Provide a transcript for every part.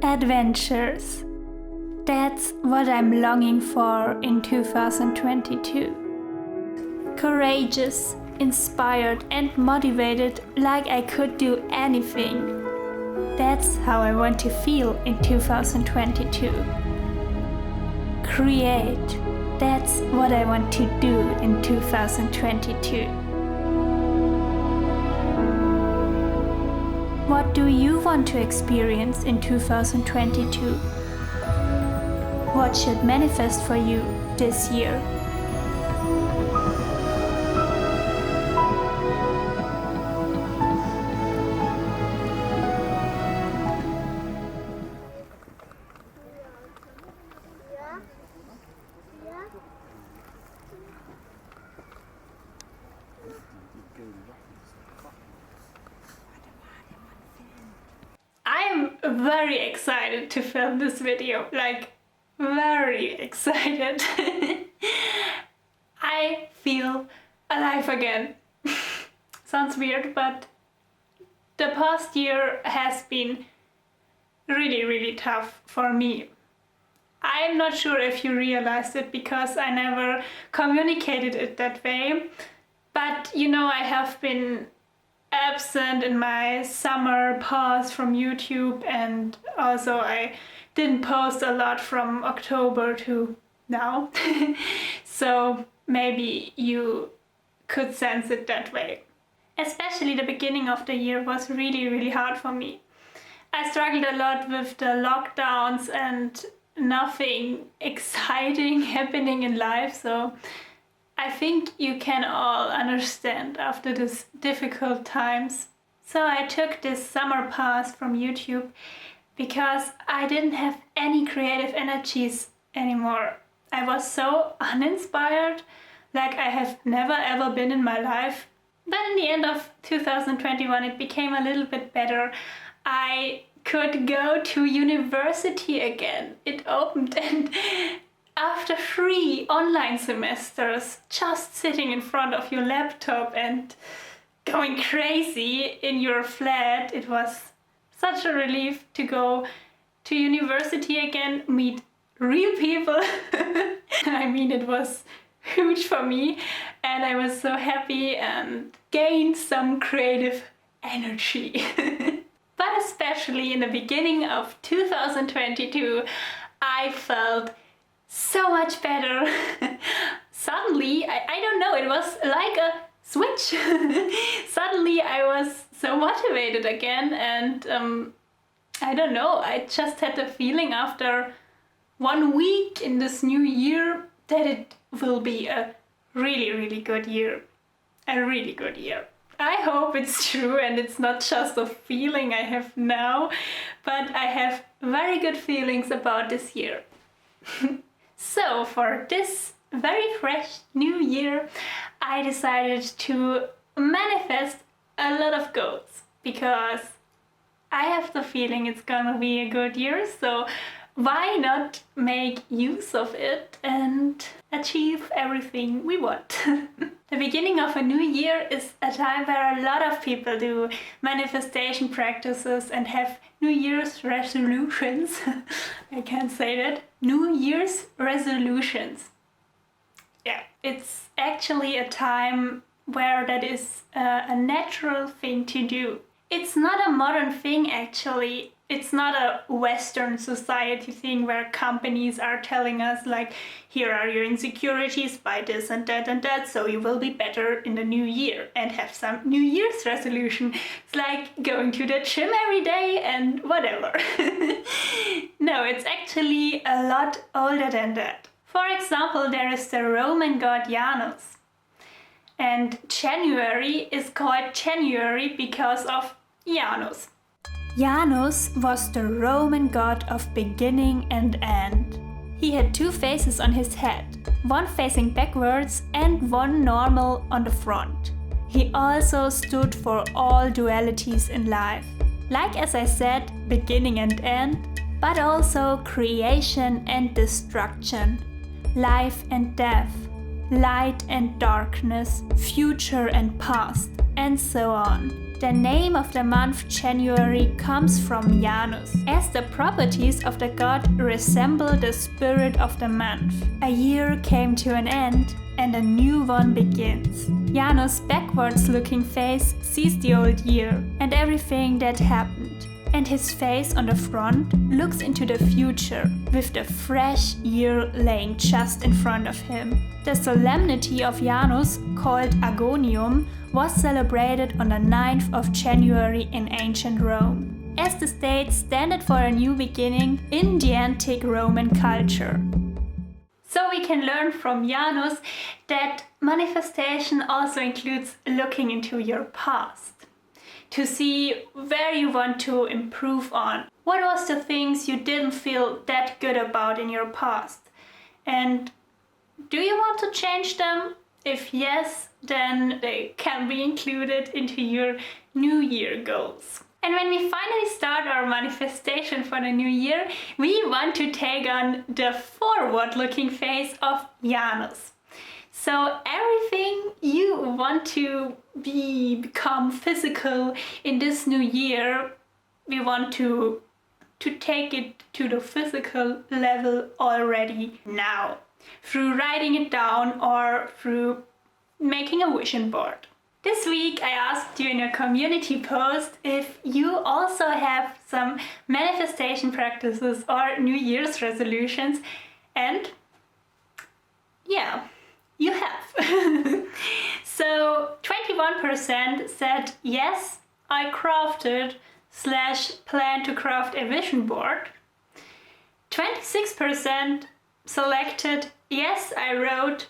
Adventures. That's what I'm longing for in 2022. Courageous, inspired and motivated like I could do anything. That's how I want to feel in 2022. Create. That's what I want to do in 2022. What do you want to experience in 2022? What should manifest for you this year? I'm very excited to film this video, like very excited. I feel alive again. Sounds weird, but the past year has been really tough for me. I'm not sure if you realized it because I never communicated it that way, but you know, I have been absent in my summer pause from YouTube, and also I didn't post a lot from October to now. So maybe you could sense it that way. Especially the beginning of the year was really hard for me. I struggled a lot with the lockdowns and nothing exciting happening in life, so I think you can all understand after these difficult times. So I took this summer pause from YouTube because I didn't have any creative energies anymore. I was so uninspired, like I have never ever been in my life. But in the end of 2021 it became a little bit better. I could go to university again. It opened, and after 3 online semesters, just sitting in front of your laptop and going crazy in your flat, it was such a relief to go to university again, meet real people. I mean, it was huge for me and I was so happy and gained some creative energy. But especially in the beginning of 2022, I felt so much better. Suddenly, I don't know, it was like a switch. Suddenly I was so motivated again, and I don't know, I just had the feeling after 1 week in this new year that it will be a really good year. A really good year. I hope it's true and it's not just a feeling I have now, but I have very good feelings about this year. So for this very fresh new year, I decided to manifest a lot of goals because I have the feeling it's gonna be a good year, so why not make use of it and achieve everything we want? The beginning of a new year is a time where a lot of people do manifestation practices and have New Year's resolutions. I can't say that. New Year's resolutions. Yeah, it's actually a time where that is a natural thing to do. It's not a modern thing actually. It's not a Western society thing where companies are telling us like, here are your insecurities, buy this and that, so you will be better in the new year and have some New Year's resolution. It's like going to the gym every day and whatever. No, it's actually a lot older than that. For example, there is the Roman god Janus. And January is called January because of Janus. Janus was the Roman god of beginning and end. He had 2 faces on his head, one facing backwards and one normal on the front. He also stood for all dualities in life, like as I said, beginning and end, but also creation and destruction, life and death, light and darkness, future and past, and so on. The name of the month January comes from Janus, as the properties of the god resemble the spirit of the month. A year came to an end and a new one begins. Janus' backwards-looking face sees the old year and everything that happened, and his face on the front looks into the future, with the fresh year laying just in front of him. The solemnity of Janus, called Agonium, was celebrated on the 9th of January in ancient Rome, as the date standed for a new beginning in the antique Roman culture. So we can learn from Janus that manifestation also includes looking into your past, to see where you want to improve on. What was the things you didn't feel that good about in your past? And do you want to change them? If yes, then they can be included into your New Year goals. And when we finally start our manifestation for the new year, we want to take on the forward-looking phase of Janus. So everything you want to become physical in this new year, we want to take it to the physical level already now, through writing it down or through making a vision board. This week I asked you in a community post if you also have some manifestation practices or New Year's resolutions, and yeah, you have. So 21% said yes, I crafted / plan to craft a vision board. 26% selected yes, I wrote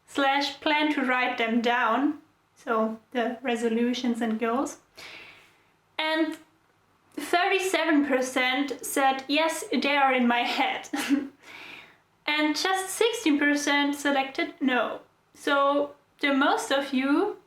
/ plan to write them down. So the resolutions and goals. And 37% said, yes, they are in my head. And just 16% selected no. So the most of you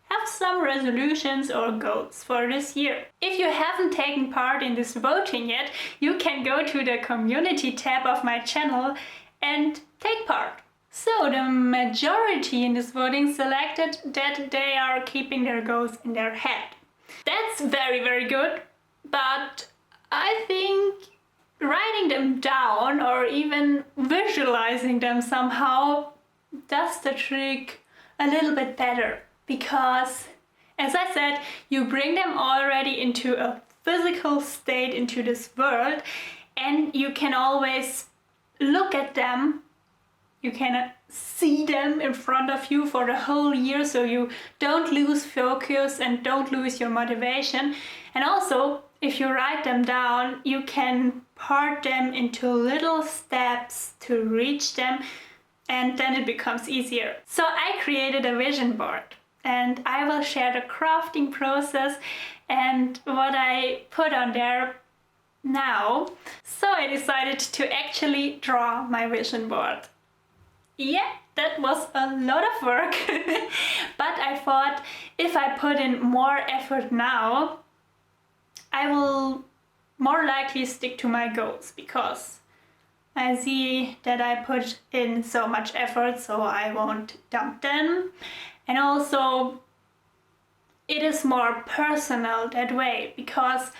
have some resolutions or goals for this year. If you haven't taken part in this voting yet, you can go to the community tab of my channel and take part. So the majority in this voting selected that they are keeping their goals in their head. That's very, very good, but I think writing them down or even visualizing them somehow does the trick a little bit better, because, as I said, you bring them already into a physical state into this world, and you can always look at them. You can see them in front of you for the whole year, so you don't lose focus and don't lose your motivation. And also, if you write them down, you can part them into little steps to reach them, and then it becomes easier. So I created a vision board, and I will share the crafting process and what I put on there now. So I decided to actually draw my vision board. Yeah, that was a lot of work, but I thought if I put in more effort now, I will more likely stick to my goals, because I see that I put in so much effort, so I won't dump them. And also, it is more personal that way, because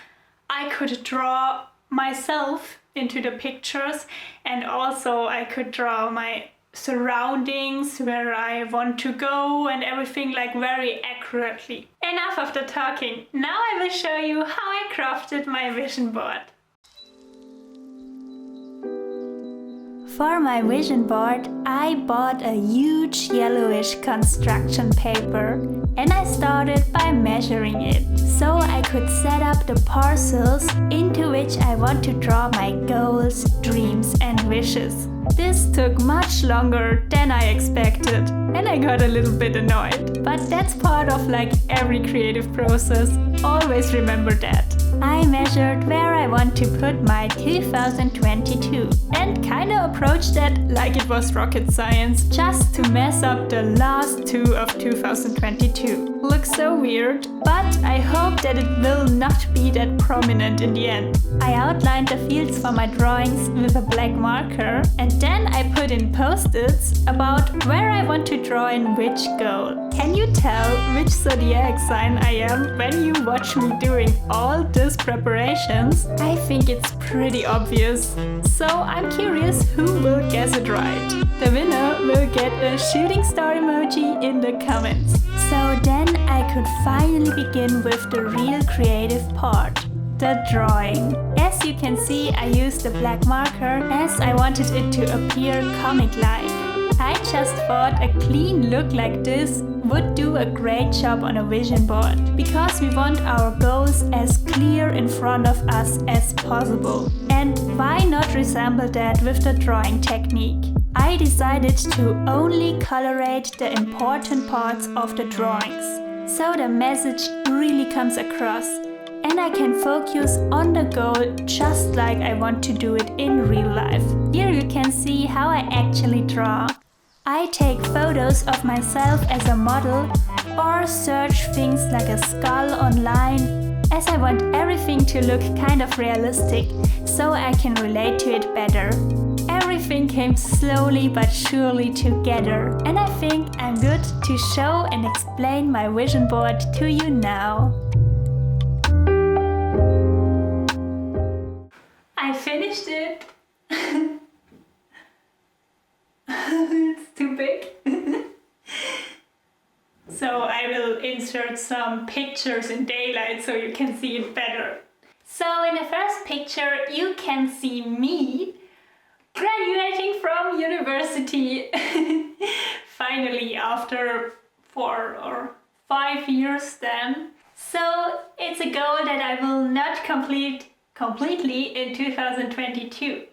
I could draw myself into the pictures, and also I could draw my surroundings, where I want to go and everything, like very accurately. Enough of the talking. Now I will show you how I crafted my vision board. For my vision board, I bought a huge yellowish construction paper, and I started by measuring it, so I could set up the parcels into which I want to draw my goals, dreams and wishes. This took much longer than I expected, and I got a little bit annoyed. But that's part of like every creative process. Always remember that. I measured where I want to put my 2022 and kinda approached that like it was rocket science, just to mess up the last two of 2022. Looks so weird, but I hope that it will not be that prominent in the end. I outlined the fields for my drawings with a black marker, and then I put in post-its about where I want to draw in which goal. Can you tell which zodiac sign I am when you watch me doing all these preparations? I think it's pretty obvious. So I'm curious who will guess it right. The winner will get a shooting star emoji in the comments. So then I could finally begin with the real creative part. The drawing. As you can see, I used a black marker as I wanted it to appear comic-like. I just thought a clean look like this would do a great job on a vision board, because we want our goals as clear in front of us as possible. And why not resemble that with the drawing technique? I decided to only colorate the important parts of the drawings, so the message really comes across. And I can focus on the goal just like I want to do it in real life. Here you can see how I actually draw. I take photos of myself as a model or search things like a skull online, as I want everything to look kind of realistic so I can relate to it better. Everything came slowly but surely together, and I think I'm good to show and explain my vision board to you now. I finished it. It's too big. So I will insert some pictures in daylight so you can see it better. So in the first picture you can see me graduating from university. Finally, after 4 or 5 years then. So it's a goal that I will not complete completely in 2022.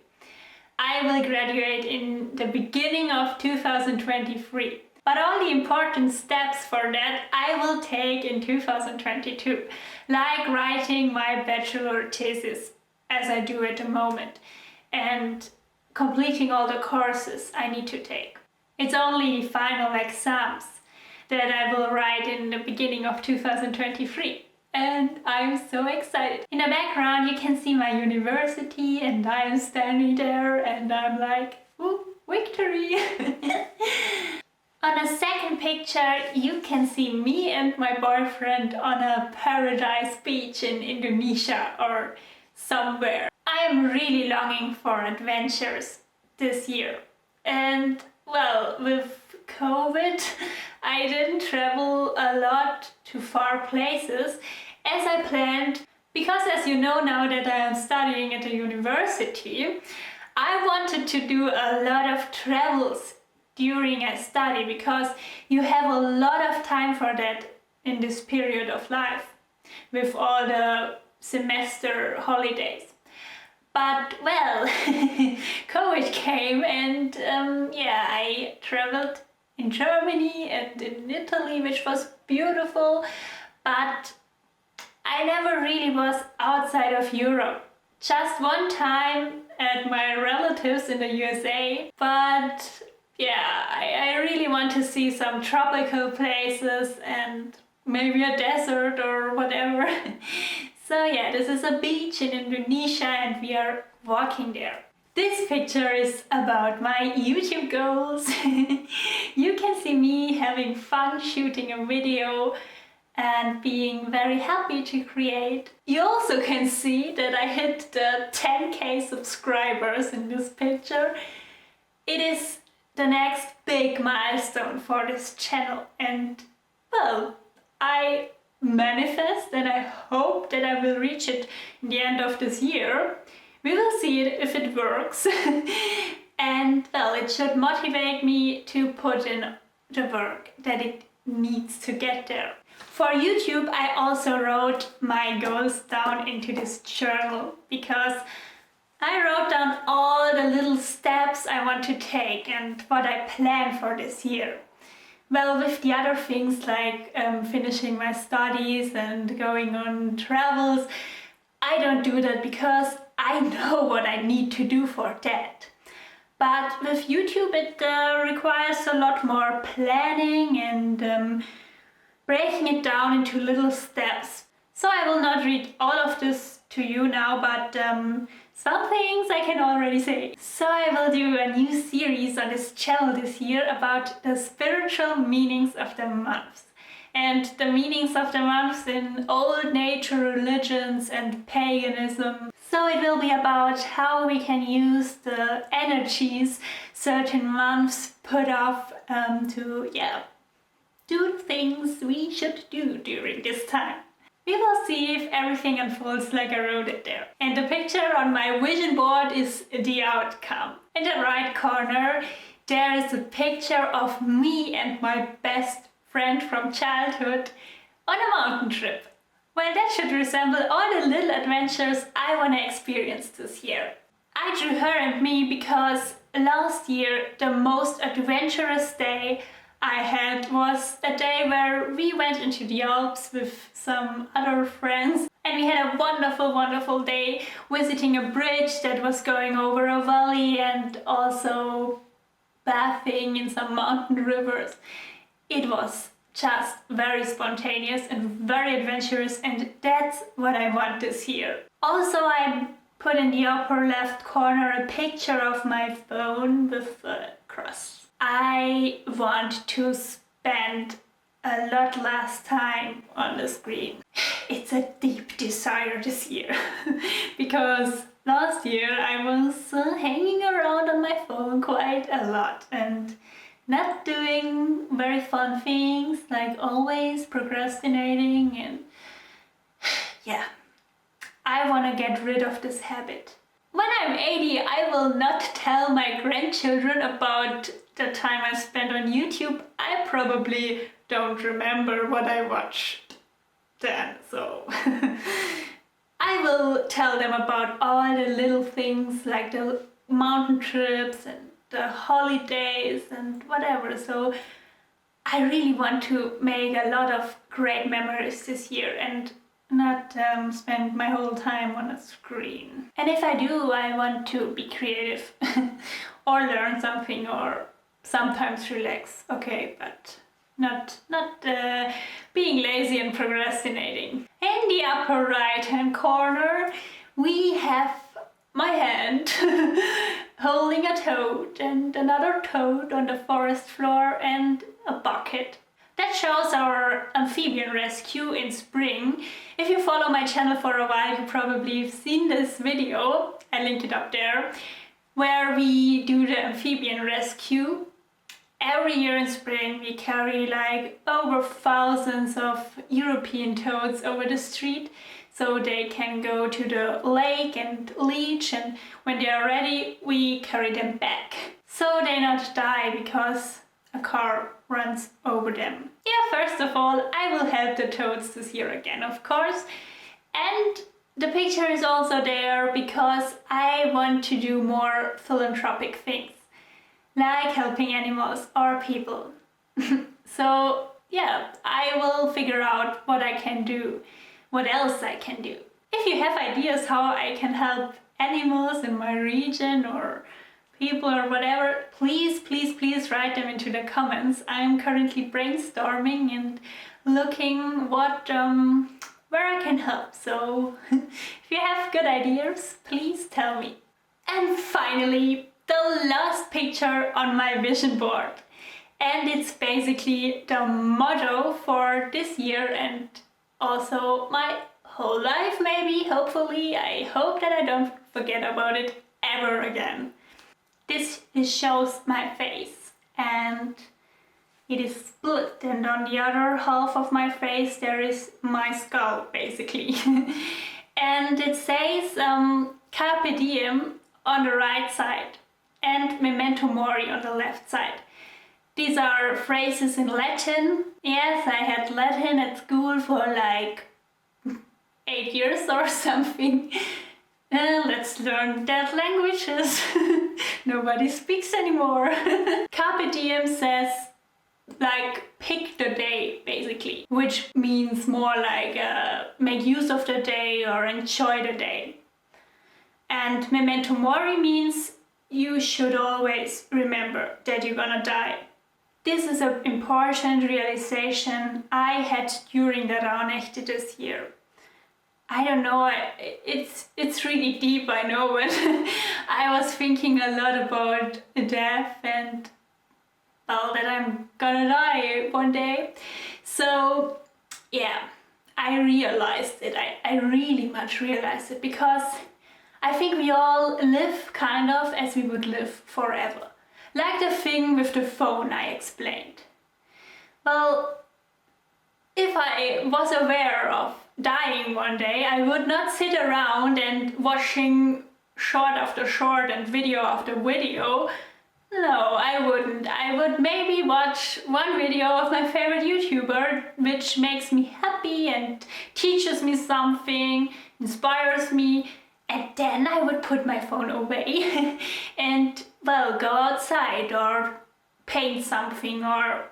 I will graduate in the beginning of 2023. But all the important steps for that I will take in 2022, like writing my bachelor thesis, as I do at the moment, and completing all the courses I need to take. It's only final exams that I will write in the beginning of 2023. And I'm so excited. In the background you can see my university and I'm standing there and I'm like, ooh, victory! On the second picture you can see me and my boyfriend on a paradise beach in Indonesia or somewhere. I am really longing for adventures this year. And well, with COVID, I didn't travel a lot to far places as I planned, because as you know now that I am studying at a university, I wanted to do a lot of travels during a study, because you have a lot of time for that in this period of life with all the semester holidays. But well, COVID came and I traveled in Germany and in Italy, which was beautiful, but I never really was outside of Europe. Just one time at my relatives in the USA, but yeah, I really want to see some tropical places and maybe a desert or whatever. So yeah, this is a beach in Indonesia and we are walking there. This picture is about my YouTube goals. You can see me having fun shooting a video and being very happy to create. You also can see that I hit the 10k subscribers in this picture. It is the next big milestone for this channel, and well, I manifest and I hope that I will reach it in the end of this year. We will see it if it works. And well, it should motivate me to put in the work that it needs to get there. For YouTube, I also wrote my goals down into this journal, because I wrote down all the little steps I want to take and what I plan for this year. Well, with the other things like finishing my studies and going on travels, I don't do that because I know what I need to do for that. But with YouTube it requires a lot more planning and breaking it down into little steps. So I will not read all of this to you now, but Some things I can already say. So I will do a new series on this channel this year about the spiritual meanings of the months. And the meanings of the months in old nature religions and paganism. So it will be about how we can use the energies certain months put off to do things we should do during this time. We will see if everything unfolds like I wrote it there. And the picture on my vision board is the outcome. In the right corner there is a picture of me and my best friend from childhood on a mountain trip. Well, that should resemble all the little adventures I want to experience this year. I drew her and me because last year the most adventurous day I had was a day where we went into the Alps with some other friends and we had a wonderful day visiting a bridge that was going over a valley and also bathing in some mountain rivers. It was just very spontaneous and very adventurous, and that's what I want this year. Also, I put in the upper left corner a picture of my phone with a cross. I want to spend a lot less time on the screen. It's a deep desire this year because last year I was hanging around on my phone quite a lot and not doing very fun things, like always procrastinating, and yeah, I want to get rid of this habit. When I'm 80, I will not tell my grandchildren about the time I spent on YouTube. I probably don't remember what I watched then, so I will tell them about all the little things like the mountain trips and the holidays and whatever. So I really want to make a lot of great memories this year and not spend my whole time on a screen. And if I do, I want to be creative or learn something or sometimes relax, okay, but not being lazy and procrastinating. In the upper right hand corner we have my hand holding a toad and another toad on the forest floor and a bucket. That shows our amphibian rescue in spring. If you follow my channel for a while, you probably have seen this video, I linked it up there, where we do the amphibian rescue. Every year in spring we carry like over thousands of European toads over the street so they can go to the lake and leach, and when they are ready we carry them back so they not die because a car runs over them. Yeah, first of all, I will help the toads this year again, of course. And the picture is also there because I want to do more philanthropic things, like helping animals or people. So yeah, I will figure out what I can do, what else I can do. If you have ideas how I can help animals in my region or people or whatever, please write them into the comments. I'm currently brainstorming and looking what where I can help. So if you have good ideas, please tell me. And finally, the last picture on my vision board. And it's basically the motto for this year and also my whole life maybe, hopefully. I hope that I don't forget about it ever again. This shows my face and it is split, and on the other half of my face there is my skull basically. And it says Carpe Diem on the right side and Memento Mori on the left side. These are phrases in Latin. Yes, I had Latin at school for like 8 years or something. Let's learn dead languages. Nobody speaks anymore. Carpe Diem says like pick the day basically, which means more like make use of the day or enjoy the day. And Memento Mori means you should always remember that you're gonna die. This is an important realization I had during the Rauhnächte this year. I don't know, it's really deep, I know, but I was thinking a lot about death and, well, that I'm gonna die one day. So yeah, I realized it. I really much realized it, because I think we all live kind of as we would live forever. Like the thing with the phone I explained. Well, if I was aware of dying one day, I would not sit around and watching short after short and video after video. No, I wouldn't. I would maybe watch one video of my favorite YouTuber, which makes me happy and teaches me something, inspires me, and then I would put my phone away and, well, go outside or paint something or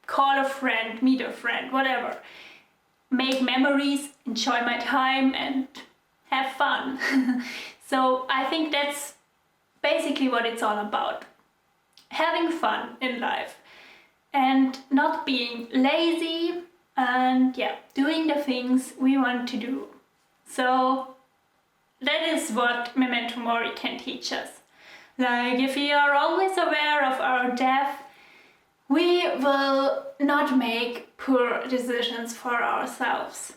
call a friend, meet a friend, whatever. Make memories, enjoy my time and have fun. So I think that's basically what it's all about. Having fun in life and not being lazy and doing the things we want to do. So that is what Memento Mori can teach us. Like, if we are always aware of our death, we will not make poor decisions for ourselves.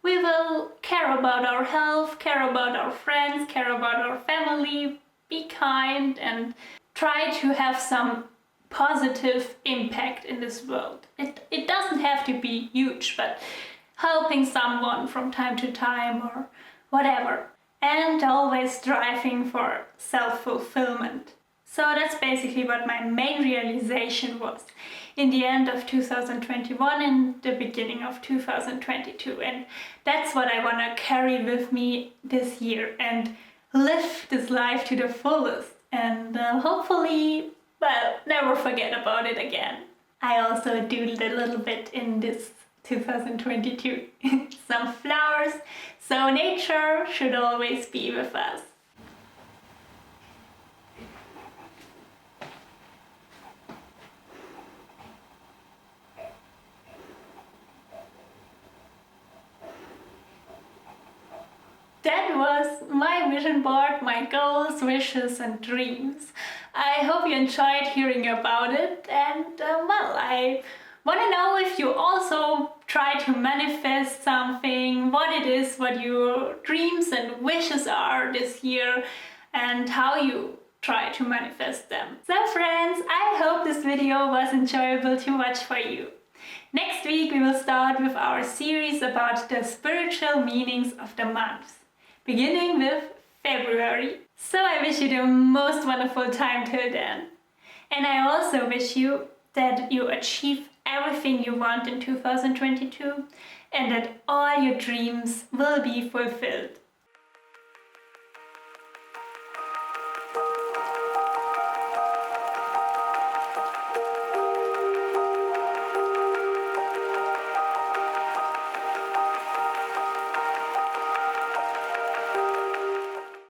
We will care about our health, care about our friends, care about our family, be kind and try to have some positive impact in this world. It doesn't have to be huge, but helping someone from time to time or whatever. And always striving for self-fulfillment. So that's basically what my main realization was in the end of 2021 and the beginning of 2022. And that's what I want to carry with me this year and live this life to the fullest. And hopefully, well, never forget about it again. I also doodled a little bit in this 2022. Some flowers. So nature should always be with us. That was my vision board, my goals, wishes and dreams. I hope you enjoyed hearing about it, and well, I want to know if you also try to manifest something, what it is, what your dreams and wishes are this year and how you try to manifest them. So friends, I hope this video was enjoyable to watch for you. Next week we will start with our series about the spiritual meanings of the months, beginning with February. So I wish you the most wonderful time till then. And I also wish you that you achieve everything you want in 2022 and that all your dreams will be fulfilled.